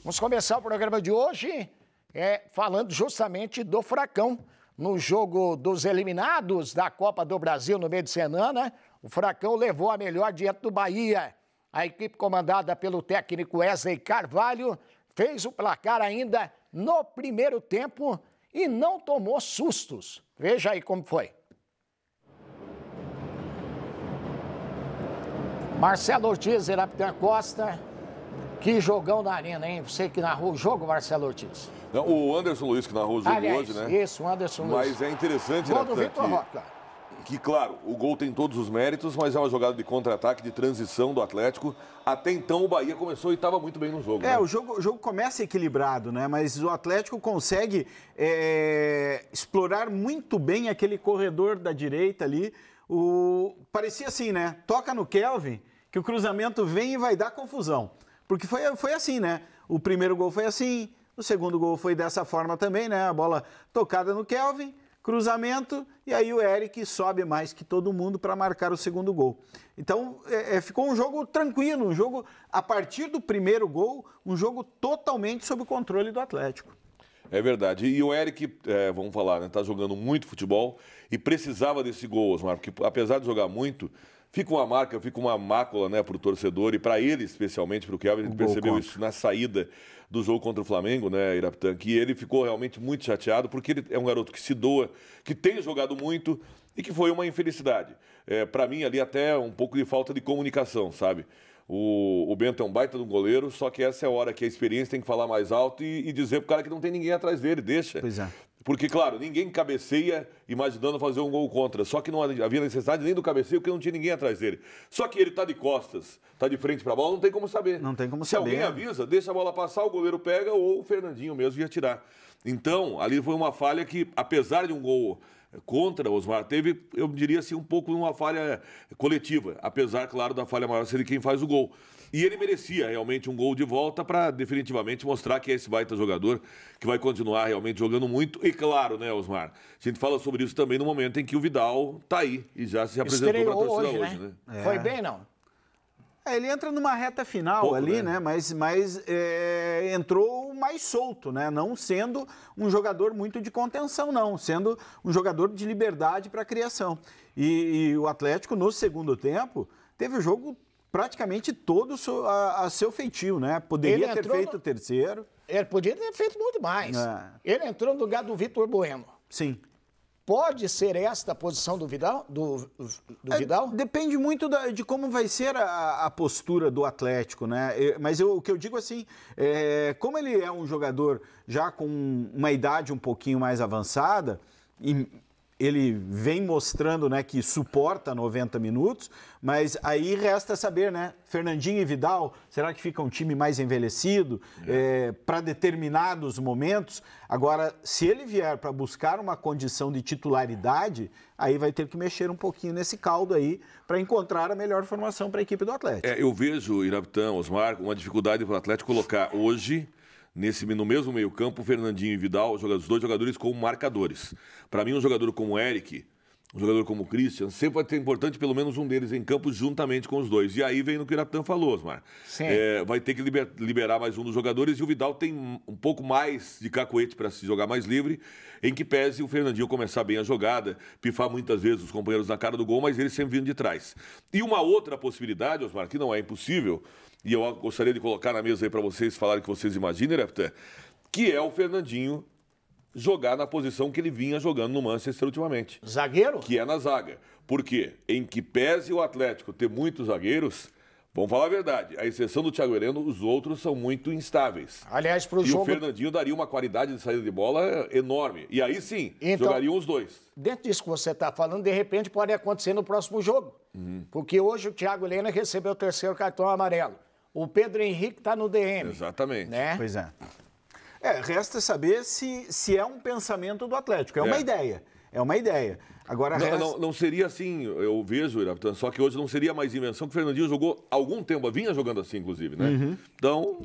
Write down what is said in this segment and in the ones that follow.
Vamos começar o programa de hoje falando justamente do Furacão. No jogo dos eliminados da Copa do Brasil no meio de semana, o Furacão levou a melhor diante do Bahia. A equipe comandada pelo técnico Wesley Carvalho fez o placar ainda no primeiro tempo e não tomou sustos. Veja aí como foi. Marcelo Ortiz, Irapitã Costa, que jogão na arena, hein? Você que narrou o jogo, Marcelo Ortiz. Não, o Anderson Luiz que narrou o jogo hoje, né? Isso, o Anderson Luiz. Mas é interessante, gol do Vitor Roque. Que, claro, o gol tem todos os méritos, mas é uma jogada de contra-ataque, de transição do Atlético. Até então o Bahia começou e estava muito bem no jogo. Né? O jogo começa equilibrado, né? Mas o Atlético consegue explorar muito bem aquele corredor da direita ali. Parecia assim, né? Toca no Kelvin, que o cruzamento vem e vai dar confusão. Porque foi assim, né? O primeiro gol foi assim, o segundo gol foi dessa forma também, né? A bola tocada no Kelvin, cruzamento, e aí o Eric sobe mais que todo mundo para marcar o segundo gol. Então, ficou um jogo tranquilo, um jogo, a partir do primeiro gol, um jogo totalmente sob o controle do Atlético. É verdade. E o Eric, vamos falar, né? Tá jogando muito futebol e precisava desse gol, Osmar, porque apesar de jogar muito, fica uma marca, fica uma mácula, né, para o torcedor e para ele, especialmente, para o Kelvin. A gente percebeu isso na saída do jogo contra o Flamengo, né, Irapitã, que ele ficou realmente muito chateado, porque ele é um garoto que se doa, que tem jogado muito e que foi uma infelicidade. Para mim, ali até um pouco de falta de comunicação, sabe? O Bento é um baita de um goleiro, só que essa é a hora que a experiência tem que falar mais alto e dizer pro cara que não tem ninguém atrás dele, deixa. Pois é. Porque, claro, ninguém cabeceia imaginando fazer um gol contra. Só que não havia necessidade nem do cabeceio, porque não tinha ninguém atrás dele. Só que ele tá de costas, tá de frente para a bola, não tem como saber. Não tem como Se saber. alguém avisa, deixa a bola passar, o goleiro pega ou o Fernandinho mesmo ia tirar. Então, ali foi uma falha que, apesar de um gol contra o Osmar, teve, eu diria assim, um pouco uma falha coletiva. Apesar, claro, da falha maior ser quem faz o gol. E ele merecia realmente um gol de volta para definitivamente mostrar que é esse baita jogador que vai continuar realmente jogando muito. E claro, né, Osmar? A gente fala sobre isso também no momento em que o Vidal tá aí e já se apresentou para a torcida hoje, né? Foi bem, não? Ele entra numa reta final pouco, ali, né? Mas entrou mais solto, né? Não sendo um jogador muito de contenção, não. Sendo um jogador de liberdade para a criação. E o Atlético, no segundo tempo, teve o jogo praticamente todo a seu feitio, né? Poderia ter feito o terceiro. Ele podia ter feito muito mais. Ele entrou no lugar do Vitor Bueno. Sim. Pode ser esta a posição do Vidal? Do Vidal? Depende muito de como vai ser a postura do Atlético, né? Mas o que eu digo assim, como ele é um jogador já com uma idade um pouquinho mais avançada, e ele vem mostrando, né, que suporta 90 minutos, mas aí resta saber, né, Fernandinho e Vidal, será que fica um time mais envelhecido para determinados momentos? Agora, se ele vier para buscar uma condição de titularidade, aí vai ter que mexer um pouquinho nesse caldo aí para encontrar a melhor formação para a equipe do Atlético. Eu vejo, Irapitã, Osmar, uma dificuldade para o Atlético colocar hoje no mesmo meio-campo, Fernandinho e Vidal, os dois jogadores como marcadores. Para mim, um jogador como o Eric, um jogador como o Christian, sempre vai ter importante pelo menos um deles em campo juntamente com os dois. E aí vem no que o Irapitã falou, Osmar. Vai ter que liberar mais um dos jogadores e o Vidal tem um pouco mais de cacuete para se jogar mais livre, em que pese o Fernandinho começar bem a jogada, pifar muitas vezes os companheiros na cara do gol, mas ele sempre vindo de trás. E uma outra possibilidade, Osmar, que não é impossível, e eu gostaria de colocar na mesa aí para vocês falarem o que vocês imaginam, Irapitã, que é o Fernandinho jogar na posição que ele vinha jogando no Manchester ultimamente. Zagueiro? Que é na zaga. Por quê? Em que pese o Atlético ter muitos zagueiros, vamos falar a verdade, à exceção do Thiago Heleno, os outros são muito instáveis. Aliás, pro jogo... E o Fernandinho daria uma qualidade de saída de bola enorme. E aí sim, jogariam os dois. Dentro disso que você está falando, de repente pode acontecer no próximo jogo. Porque hoje o Thiago Heleno recebeu o terceiro cartão amarelo. O Pedro Henrique está no DM. Exatamente. Né? Pois é. Resta saber se é um pensamento do Atlético. É uma ideia. É uma ideia. Agora, não seria assim, eu vejo, Irapitã, só que hoje não seria mais invenção, que o Fernandinho jogou há algum tempo, vinha jogando assim, inclusive, né? Então,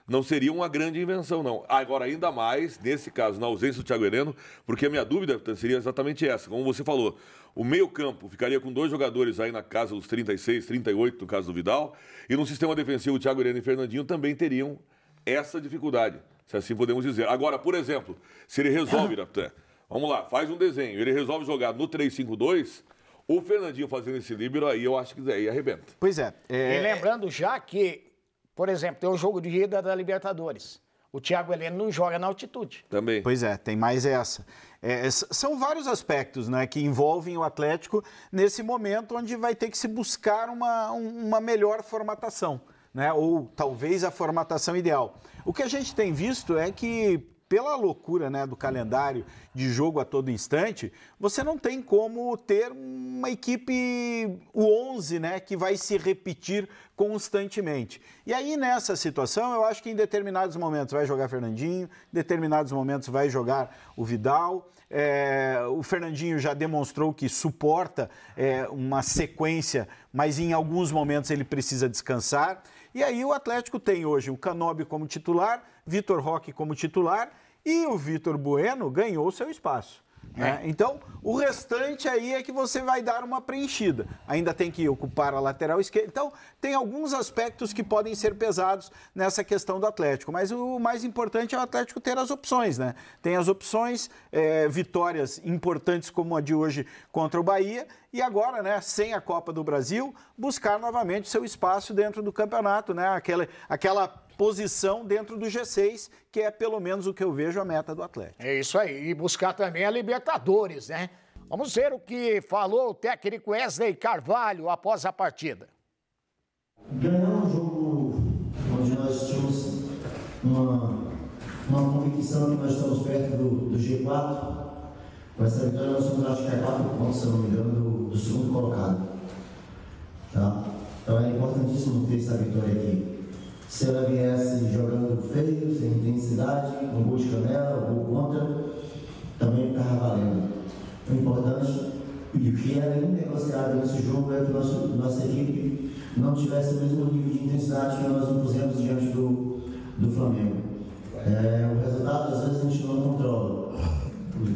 não seria uma grande invenção, não. Agora, ainda mais, nesse caso, na ausência do Thiago Heleno, porque a minha dúvida seria exatamente essa, como você falou, o meio-campo ficaria com dois jogadores aí na casa dos 36, 38, no caso do Vidal, e no sistema defensivo, o Thiago Heleno e o Fernandinho também teriam essa dificuldade, se assim podemos dizer. Agora, por exemplo, se ele resolve, Iraptan, vamos lá, faz um desenho, ele resolve jogar no 3-5-2, o Fernandinho fazendo esse líbero aí, eu acho que aí arrebenta. Pois é. E lembrando já que, por exemplo, tem um jogo de ida da Libertadores. O Thiago Heleno não joga na altitude. Também. Pois é, tem mais essa. São vários aspectos, né, que envolvem o Atlético nesse momento onde vai ter que se buscar uma melhor formatação, né, ou talvez a formatação ideal. O que a gente tem visto é que, pela loucura, né, do calendário de jogo a todo instante, você não tem como ter uma equipe, o 11, né, que vai se repetir constantemente. E aí, nessa situação, eu acho que em determinados momentos vai jogar Fernandinho, em determinados momentos vai jogar o Vidal. O Fernandinho já demonstrou que suporta uma sequência, mas em alguns momentos ele precisa descansar. E aí o Atlético tem hoje o Canóbio como titular, Vitor Roque como titular, e o Vitor Bueno ganhou o seu espaço. Né? Então, o restante aí é que você vai dar uma preenchida. Ainda tem que ocupar a lateral esquerda. Então, tem alguns aspectos que podem ser pesados nessa questão do Atlético. Mas o mais importante é o Atlético ter as opções, né? Tem as opções, vitórias importantes como a de hoje contra o Bahia. E agora, né, sem a Copa do Brasil, buscar novamente seu espaço dentro do campeonato, né? Aquela posição dentro do G6, que é pelo menos o que eu vejo a meta do Atlético. É isso aí, e buscar também a Libertadores, né? Vamos ver o que falou o técnico Wesley Carvalho após a partida. Ganhamos um jogo onde nós tínhamos uma convicção que nós estamos perto do G4. Com essa vitória nós somos, acho que, 4 pontos, se eu não me engano, do segundo colocado. Tá? Então é importantíssimo ter essa vitória aqui. Se ela viesse jogando feio, sem intensidade, com gol de canela, gol contra, também estava valendo. O importante e o que era inegociável nesse jogo é que nossa equipe não tivesse o mesmo nível de intensidade que nós impusemos diante do Flamengo. O resultado, às vezes, a gente não controla,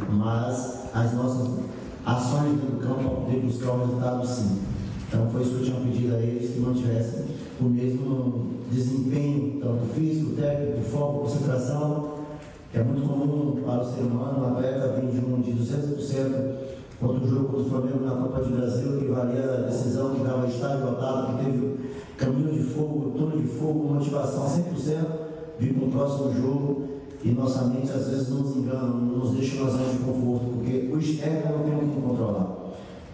mas as nossas ações dentro do campo para poder buscar o resultado, sim. Então, foi isso que eu tinha pedido a eles, que mantivessem o mesmo desempenho, tanto físico, técnico, foco, concentração, que é muito comum para o ser humano. O atleta vem de 200% contra o jogo contra o Flamengo na Copa do Brasil, que valia a decisão, que dava estádio lotado, que teve caminho de fogo, turno de fogo, motivação 100%, vir para o próximo jogo. E nossa mente às vezes nos engana, nos deixa na zona de conforto, porque o externo não tem como controlar.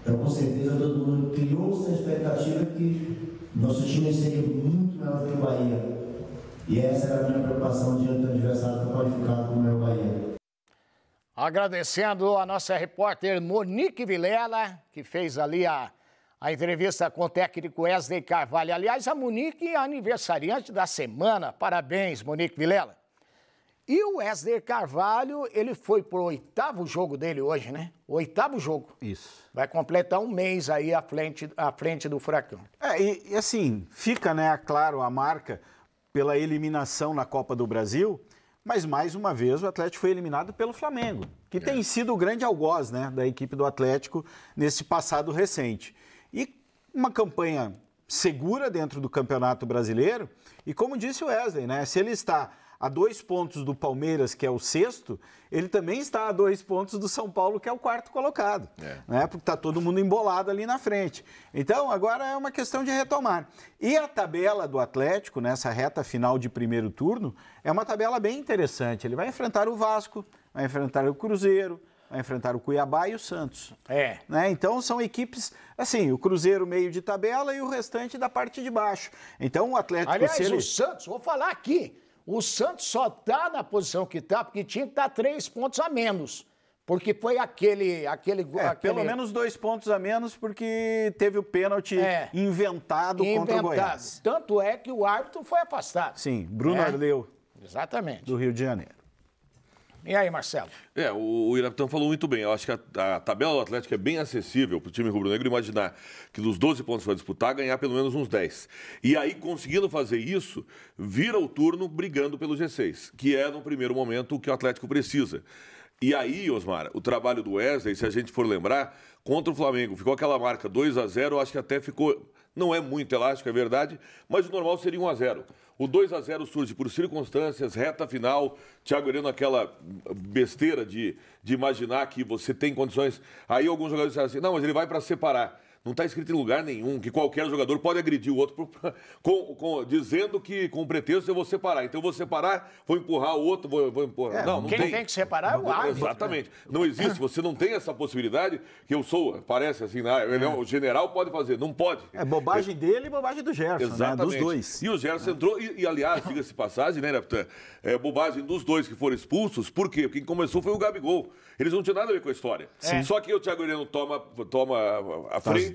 Então, com certeza, todo mundo criou-se a expectativa que nosso time seria muito melhor que o Bahia. E essa era a minha preocupação diante do adversário que qualificado como é o Bahia. Agradecendo a nossa repórter Monique Vilela, que fez ali a entrevista com o técnico Wesley Carvalho. Aliás, a Monique é aniversariante da semana. Parabéns, Monique Vilela. E o Wesley Carvalho, ele foi pro 8º jogo dele hoje, né? O 8º jogo. Isso. Vai completar um mês aí à frente do Furacão. E assim, fica, né, claro, a marca pela eliminação na Copa do Brasil, mas mais uma vez o Atlético foi eliminado pelo Flamengo, que tem sido o grande algoz, né, da equipe do Atlético nesse passado recente. E uma campanha segura dentro do Campeonato Brasileiro, e como disse o Wesley, né, se ele está a 2 pontos do Palmeiras, que é o 6º, ele também está a 2 pontos do São Paulo, que é o 4º colocado. Né? Porque está todo mundo embolado ali na frente. Então, agora é uma questão de retomar. E a tabela do Atlético, nessa reta final de primeiro turno, é uma tabela bem interessante. Ele vai enfrentar o Vasco, vai enfrentar o Cruzeiro, vai enfrentar o Cuiabá e o Santos. Né? Então, são equipes, assim, o Cruzeiro meio de tabela e o restante da parte de baixo. Então, o Atlético... Aliás, o Santos, vou falar aqui, o Santos só está na posição que está porque tinha que estar 3 pontos a menos. Porque foi aquele... Pelo menos 2 pontos a menos porque teve o pênalti inventado contra o Goiás. Tanto é que o árbitro foi afastado. Sim, Bruno Arleu. Exatamente. Do Rio de Janeiro. E aí, Marcelo? O Iraptan falou muito bem. Eu acho que a tabela do Atlético é bem acessível para o time rubro-negro imaginar que dos 12 pontos que vai disputar, ganhar pelo menos uns 10. E aí, conseguindo fazer isso, vira o turno brigando pelo G6, que é, no primeiro momento, o que o Atlético precisa. E aí, Osmar, o trabalho do Wesley, se a gente for lembrar, contra o Flamengo, ficou aquela marca 2-0, acho que até ficou... Não é muito elástico, é verdade, mas o normal seria 1-0. O 2-0 surge por circunstâncias, reta final, Thiago Heleno aquela besteira de imaginar que você tem condições. Aí alguns jogadores disseram assim, não, mas ele vai para separar. Não está escrito em lugar nenhum que qualquer jogador pode agredir o outro dizendo que com pretexto eu vou separar. Então eu vou separar, vou empurrar o outro, vou empurrar. Não quem tem que separar é o árbitro. Exatamente. Não existe. Você não tem essa possibilidade que eu sou, parece assim, o general pode fazer. Não pode. É bobagem dele e bobagem do Gerson, exatamente. Né? Dos dois. E o Gerson entrou, e aliás, diga-se passagem, né, Natan? É bobagem dos dois que foram expulsos. Por quê? Porque quem começou foi o Gabigol. Eles não tinham nada a ver com a história. Só que o Thiago Heleno toma a frente.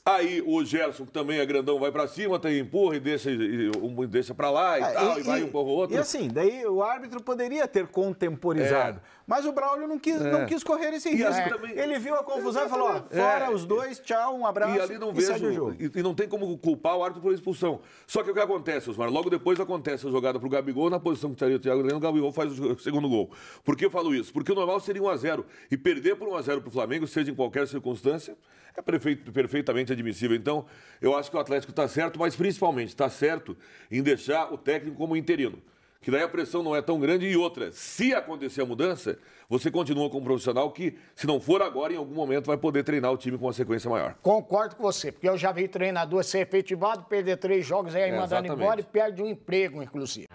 Aí o Gerson, que também é grandão, vai pra cima, empurra e deixa pra lá e tal, e vai um pouco o outro. E assim, daí o árbitro poderia ter contemporizado. Mas o Braulio não quis correr esse risco. Também... Ele viu a confusão e falou, ó, fora os dois, tchau, um abraço, e ali não vejo, segue o jogo. E não tem como culpar o árbitro por expulsão. Só que o que acontece, Osmar? Logo depois acontece a jogada pro Gabigol, na posição que estaria o Thiago Heleno, o Gabigol faz o segundo gol. Por que eu falo isso? Porque o normal seria 1-0. E perder por 1-0 pro Flamengo, seja em qualquer circunstância, é perfeitamente admissível. Então, eu acho que o Atlético está certo, mas principalmente está certo em deixar o técnico como interino. Que daí a pressão não é tão grande. E outra, se acontecer a mudança, você continua com um profissional que, se não for agora, em algum momento vai poder treinar o time com uma sequência maior. Concordo com você, porque eu já vi treinador ser efetivado, perder 3 jogos aí mandando embora e perde um emprego, inclusive.